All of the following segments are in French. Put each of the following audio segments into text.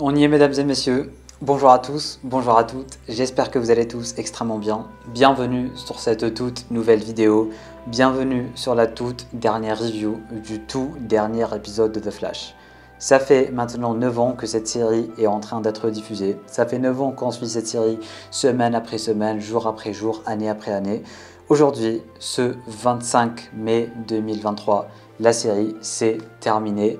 On y est, mesdames et messieurs. Bonjour à tous, bonjour à toutes. J'espère que vous allez tous extrêmement bien. Bienvenue sur cette toute nouvelle vidéo. Bienvenue sur la toute dernière review du tout dernier épisode de The Flash. Ça fait maintenant 9 ans que cette série est en train d'être diffusée. Ça fait 9 ans qu'on suit cette série semaine après semaine, jour après jour, année après année. Aujourd'hui, ce 25 mai 2023, la série s'est terminée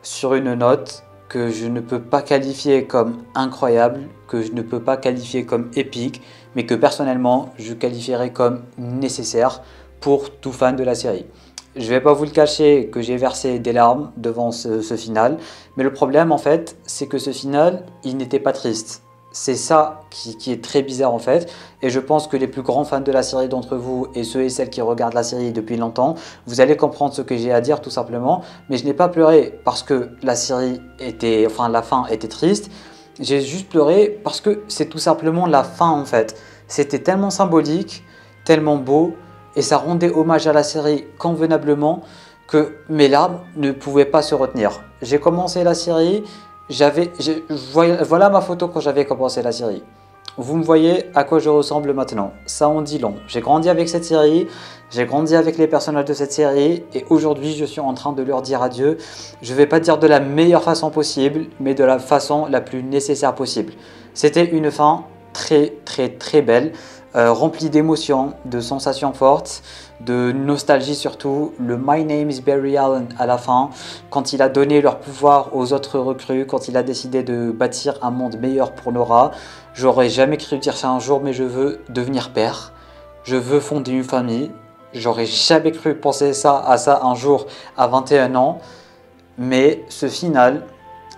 sur une note que je ne peux pas qualifier comme incroyable, que je ne peux pas qualifier comme épique, mais que personnellement je qualifierais comme nécessaire pour tout fan de la série. Je ne vais pas vous le cacher que j'ai versé des larmes devant ce final, mais le problème en fait, c'est que ce final, il n'était pas triste. C'est ça qui est très bizarre en fait, et je pense que les plus grands fans de la série d'entre vous et ceux et celles qui regardent la série depuis longtemps, vous allez comprendre ce que j'ai à dire tout simplement, mais je n'ai pas pleuré parce que la série était, enfin la fin était triste, j'ai juste pleuré parce que c'est tout simplement la fin en fait. C'était tellement symbolique, tellement beau, et ça rendait hommage à la série convenablement que mes larmes ne pouvaient pas se retenir. J'ai commencé la série. Voilà ma photo quand j'avais commencé la série. Vous me voyez à quoi je ressemble maintenant. Ça en dit long. J'ai grandi avec cette série, j'ai grandi avec les personnages de cette série et aujourd'hui je suis en train de leur dire adieu. Je ne vais pas dire de la meilleure façon possible, mais de la façon la plus nécessaire possible. C'était une fin très belle, remplie d'émotions, de sensations fortes, de nostalgie surtout. Le My Name is Barry Allen à la fin, quand il a donné leur pouvoir aux autres recrues, quand il a décidé de bâtir un monde meilleur pour Nora. J'aurais jamais cru dire ça un jour, mais je veux devenir père, je veux fonder une famille. J'aurais jamais cru penser à ça un jour à 21 ans, mais ce final,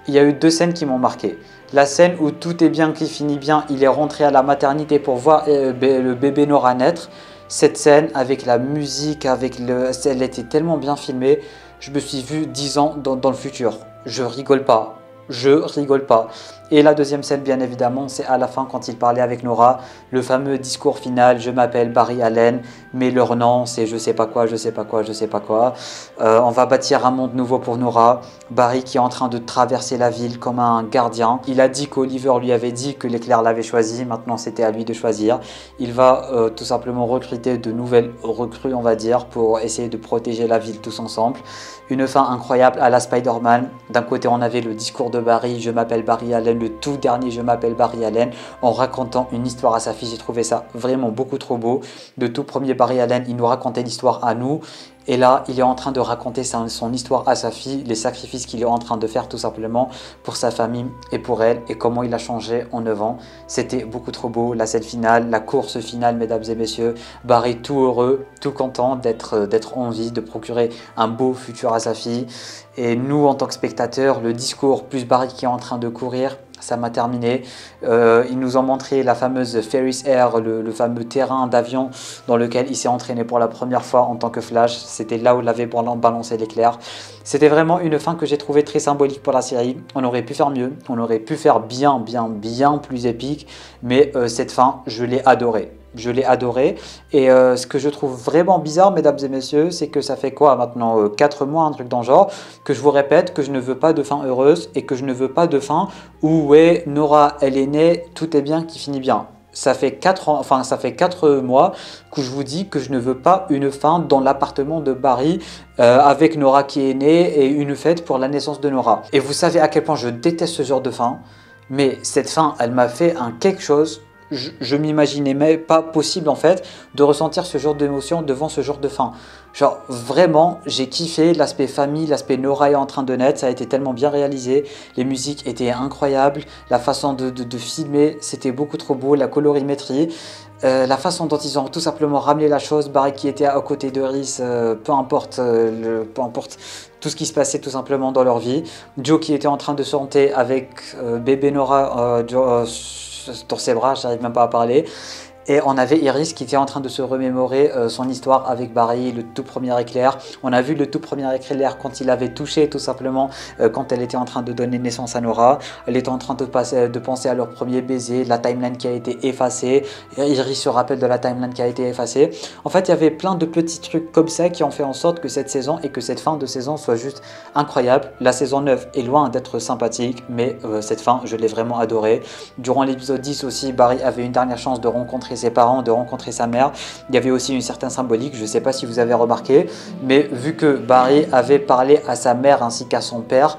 il y a eu deux scènes qui m'ont marqué. La scène où tout est bien, qui finit bien, il est rentré à la maternité pour voir le bébé Nora naître. Cette scène avec la musique, elle était tellement bien filmée. Je me suis vu 10 ans dans le futur. Je rigole pas. Je rigole pas. Et la deuxième scène, bien évidemment, c'est à la fin quand il parlait avec Nora. Le fameux discours final, je m'appelle Barry Allen, mais leur nom c'est je sais pas quoi, je sais pas quoi, je sais pas quoi. On va bâtir un monde nouveau pour Nora. Barry qui est en train de traverser la ville comme un gardien. Il a dit qu'Oliver lui avait dit que l'éclair l'avait choisi. Maintenant, c'était à lui de choisir. Il va tout simplement recruter de nouvelles recrues, on va dire, pour essayer de protéger la ville tous ensemble. Une fin incroyable à la Spider-Man. D'un côté, on avait le discours de Barry, je m'appelle Barry Allen, le tout dernier je m'appelle Barry Allen, en racontant une histoire à sa fille. J'ai trouvé ça vraiment beaucoup trop beau. Le tout premier Barry Allen, il nous racontait l'histoire à nous. Et là, il est en train de raconter son histoire à sa fille, les sacrifices qu'il est en train de faire tout simplement pour sa famille et pour elle, et comment il a changé en 9 ans. C'était beaucoup trop beau, la scène finale, la course finale, mesdames et messieurs. Barry tout heureux, tout content d'être en vie, de procurer un beau futur à sa fille. Et nous, en tant que spectateurs, le discours plus Barry qui est en train de courir, ça m'a terminé. Ils nous ont montré la fameuse Ferris Air, le fameux terrain d'avion dans lequel il s'est entraîné pour la première fois en tant que Flash. C'était là où il avait balancé l'éclair. C'était vraiment une fin que j'ai trouvée très symbolique pour la série. On aurait pu faire mieux, on aurait pu faire bien plus épique, mais cette fin, je l'ai adorée. Je l'ai adoré et ce que je trouve vraiment bizarre, mesdames et messieurs, c'est que ça fait quoi maintenant 4 mois, un truc dans le genre, que je vous répète que je ne veux pas de fin heureuse et que je ne veux pas de fin où ouais, Nora elle est née, tout est bien qui finit bien. Ça fait 4 ans, enfin ça fait 4 mois que je vous dis que je ne veux pas une fin dans l'appartement de Barry avec Nora qui est née et une fête pour la naissance de Nora. Et vous savez à quel point je déteste ce genre de fin, mais cette fin elle m'a fait un quelque chose. Je m'imaginais même pas possible en fait de ressentir ce genre d'émotion devant ce genre de fin. Genre vraiment j'ai kiffé l'aspect famille, l'aspect Nora est en train de naître, ça a été tellement bien réalisé, les musiques étaient incroyables, la façon de filmer c'était beaucoup trop beau, la colorimétrie, la façon dont ils ont tout simplement ramené la chose, Barry qui était à côté de Rhys, peu importe tout ce qui se passait tout simplement dans leur vie, Joe qui était en train de chanter avec bébé Nora dans ses bras, j'arrive même pas à parler. Et on avait Iris qui était en train de se remémorer son histoire avec Barry, le tout premier éclair. On a vu le tout premier éclair quand il avait touché tout simplement, quand elle était en train de donner naissance à Nora. Elle était en train de penser à leur premier baiser, la timeline qui a été effacée. Iris se rappelle de la timeline qui a été effacée. En fait, il y avait plein de petits trucs comme ça qui ont fait en sorte que cette saison et que cette fin de saison soit juste incroyable. La saison 9 est loin d'être sympathique, mais cette fin, je l'ai vraiment adorée. Durant l'épisode 10 aussi, Barry avait une dernière chance de rencontrer ses parents, de rencontrer sa mère. Il y avait aussi une certaine symbolique, je ne sais pas si vous avez remarqué, mais vu que Barry avait parlé à sa mère ainsi qu'à son père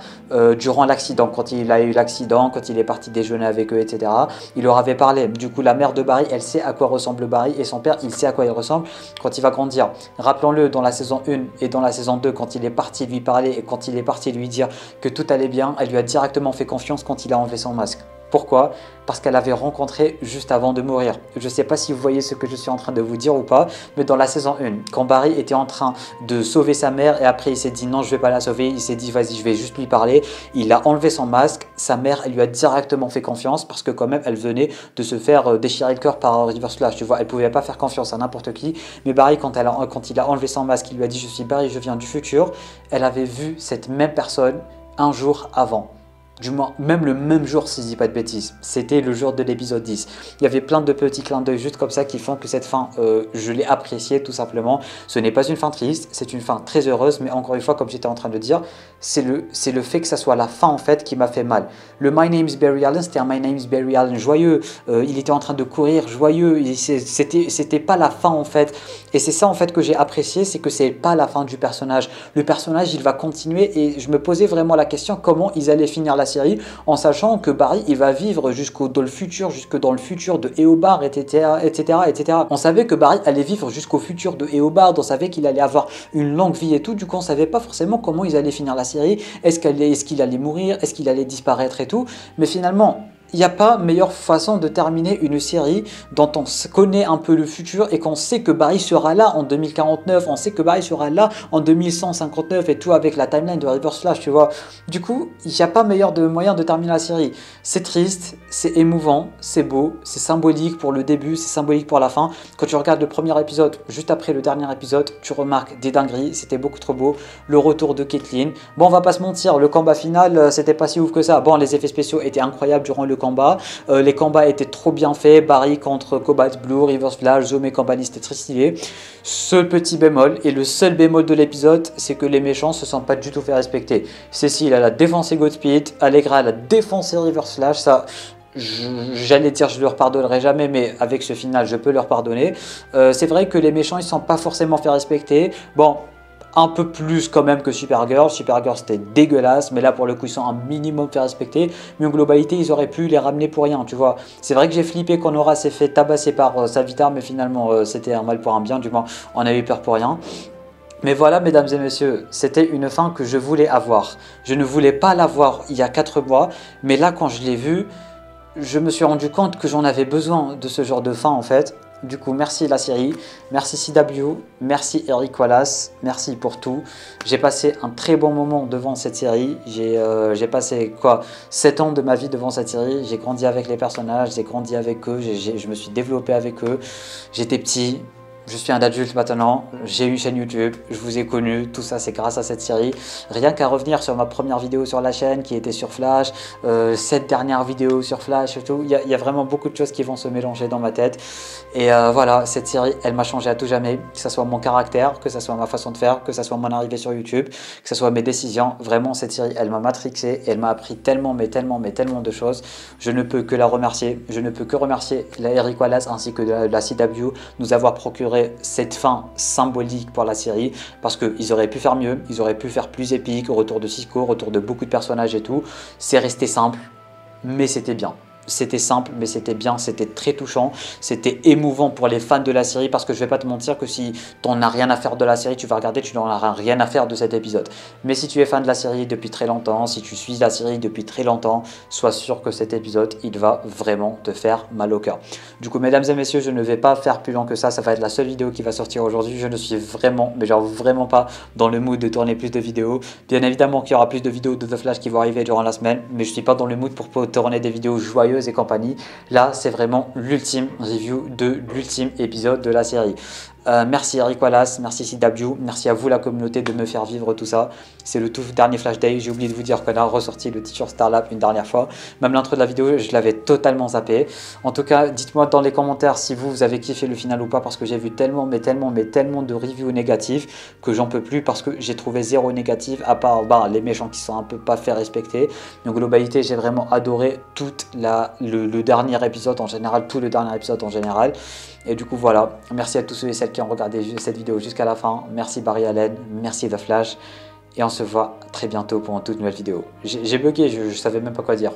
durant l'accident, quand il a eu l'accident, quand il est parti déjeuner avec eux, etc., il leur avait parlé. Du coup, la mère de Barry, elle sait à quoi ressemble Barry et son père, il sait à quoi il ressemble quand il va grandir. Rappelons-le, dans la saison 1 et dans la saison 2, quand il est parti lui parler et quand il est parti lui dire que tout allait bien, elle lui a directement fait confiance quand il a enlevé son masque. Pourquoi? Parce qu'elle avait rencontré juste avant de mourir. Je ne sais pas si vous voyez ce que je suis en train de vous dire ou pas, mais dans la saison 1, quand Barry était en train de sauver sa mère et après il s'est dit non, je ne vais pas la sauver, il s'est dit vas-y, je vais juste lui parler, il a enlevé son masque, sa mère, elle lui a directement fait confiance parce que quand même, elle venait de se faire déchirer le cœur par Reverse Flash, tu vois, elle ne pouvait pas faire confiance à n'importe qui, mais Barry, quand il a enlevé son masque, il lui a dit je suis Barry, je viens du futur, elle avait vu cette même personne un jour avant. Du moins, même le même jour, si je dis pas de bêtises. C'était le jour de l'épisode 10. Il y avait plein de petits clins d'œil juste comme ça qui font que cette fin, je l'ai appréciée tout simplement. Ce n'est pas une fin triste, c'est une fin très heureuse, mais encore une fois, comme j'étais en train de dire, c'est le fait que ça soit la fin en fait qui m'a fait mal. Le My Name's Barry Allen, c'était un My Name's Barry Allen joyeux. Il était en train de courir joyeux. C'était pas la fin en fait. Et c'est ça en fait que j'ai apprécié, c'est que c'est pas la fin du personnage. Le personnage, il va continuer et je me posais vraiment la question comment ils allaient finir la série en sachant que Barry il va vivre jusque dans le futur de Eobard, etc., etc., etc. On savait que Barry allait vivre jusqu'au futur de Eobard, on savait qu'il allait avoir une longue vie et tout, du coup on savait pas forcément comment ils allaient finir la série, est-ce qu'il allait mourir, est-ce qu'il allait disparaître et tout, mais finalement il n'y a pas meilleure façon de terminer une série dont on connaît un peu le futur et qu'on sait que Barry sera là en 2049, on sait que Barry sera là en 2159 et tout avec la timeline de Reverse Flash, tu vois. Du coup, il n'y a pas meilleur moyen de terminer la série. C'est triste, c'est émouvant, c'est beau, c'est symbolique pour le début, c'est symbolique pour la fin. Quand tu regardes le premier épisode, juste après le dernier épisode, tu remarques des dingueries, c'était beaucoup trop beau. Le retour de Caitlyn. Bon, on va pas se mentir, le combat final, c'était pas si ouf que ça. Bon, les effets spéciaux étaient incroyables durant le combat. Les combats étaient trop bien faits. Barry contre Cobalt Blue, Reverse Flash, Zoom et compagnie, c'était très stylé. Seul petit bémol, et le seul bémol de l'épisode, c'est que les méchants se sont pas du tout fait respecter. Cécile, elle a défoncé Godspeed, Allegra, elle a défoncé Reverse Flash, ça... J'allais dire je leur pardonnerai jamais, mais avec ce final je peux leur pardonner. C'est vrai que les méchants ils ne sont pas forcément fait respecter. Bon, un peu plus quand même que Supergirl. Supergirl c'était dégueulasse, mais là pour le coup ils sont un minimum fait respecter. Mais en globalité ils auraient pu les ramener pour rien, tu vois. C'est vrai que j'ai flippé quand Nora s'est fait tabasser par Savitar, mais finalement c'était un mal pour un bien, du moins on a eu peur pour rien. Mais voilà, mesdames et messieurs, c'était une fin que je voulais avoir. Je ne voulais pas l'avoir il y a 4 mois, mais là quand je l'ai vue, je me suis rendu compte que j'en avais besoin de ce genre de fin en fait. Du coup, merci la série, merci CW, merci Eric Wallace, merci pour tout. J'ai passé un très bon moment devant cette série. J'ai passé 7 ans de ma vie devant cette série. J'ai grandi avec les personnages, j'ai grandi avec eux, je me suis développé avec eux. J'étais petit. Je suis un adulte maintenant, j'ai une chaîne YouTube, je vous ai connu, tout ça c'est grâce à cette série. Rien qu'à revenir sur ma première vidéo sur la chaîne qui était sur Flash, cette dernière vidéo sur Flash et tout, il y a vraiment beaucoup de choses qui vont se mélanger dans ma tête. Et voilà, cette série, elle m'a changé à tout jamais, que ce soit mon caractère, que ce soit ma façon de faire, que ce soit mon arrivée sur YouTube, que ce soit mes décisions. Vraiment, cette série, elle m'a matrixé et elle m'a appris tellement, mais tellement de choses. Je ne peux que la remercier, je ne peux que remercier la Eric Wallace ainsi que la CW nous avoir procuré cette fin symbolique pour la série, parce qu'ils auraient pu faire mieux, ils auraient pu faire plus épique, retour de Cisco, retour de beaucoup de personnages et tout. C'est resté simple, mais c'était bien. C'était simple, mais c'était bien, c'était très touchant, c'était émouvant pour les fans de la série, parce que je vais pas te mentir que si tu n'en as rien à faire de la série, tu vas regarder, tu n'en as rien à faire de cet épisode. Mais si tu es fan de la série depuis très longtemps, si tu suis la série depuis très longtemps, sois sûr que cet épisode, il va vraiment te faire mal au cœur. Du coup, mesdames et messieurs, je ne vais pas faire plus long que ça va être la seule vidéo qui va sortir aujourd'hui. Je ne suis vraiment, mais genre vraiment pas dans le mood de tourner plus de vidéos. Bien évidemment qu'il y aura plus de vidéos de The Flash qui vont arriver durant la semaine, mais je suis pas dans le mood pour tourner des vidéos joyeuses et compagnie. Là, c'est vraiment l'ultime review de l'ultime épisode de la série. Merci Eric Wallace, merci CW, merci à vous la communauté de me faire vivre tout ça. C'est le tout dernier Flash Day, j'ai oublié de vous dire qu'on a ressorti le t-shirt Starlab une dernière fois. Même l'intro de la vidéo, je l'avais totalement zappé. En tout cas, dites-moi dans les commentaires si vous avez kiffé le final ou pas, parce que j'ai vu tellement de reviews négatives que j'en peux plus, parce que j'ai trouvé zéro négatif à part les méchants qui sont un peu pas fait respecter. Donc globalité, j'ai vraiment adoré le dernier épisode en général, tout le dernier épisode en général. Et du coup voilà, merci à tous ceux et celles qui ont regardé cette vidéo jusqu'à la fin. Merci Barry Allen, merci The Flash. Et on se voit très bientôt pour une toute nouvelle vidéo. J'ai bugué, je savais même pas quoi dire.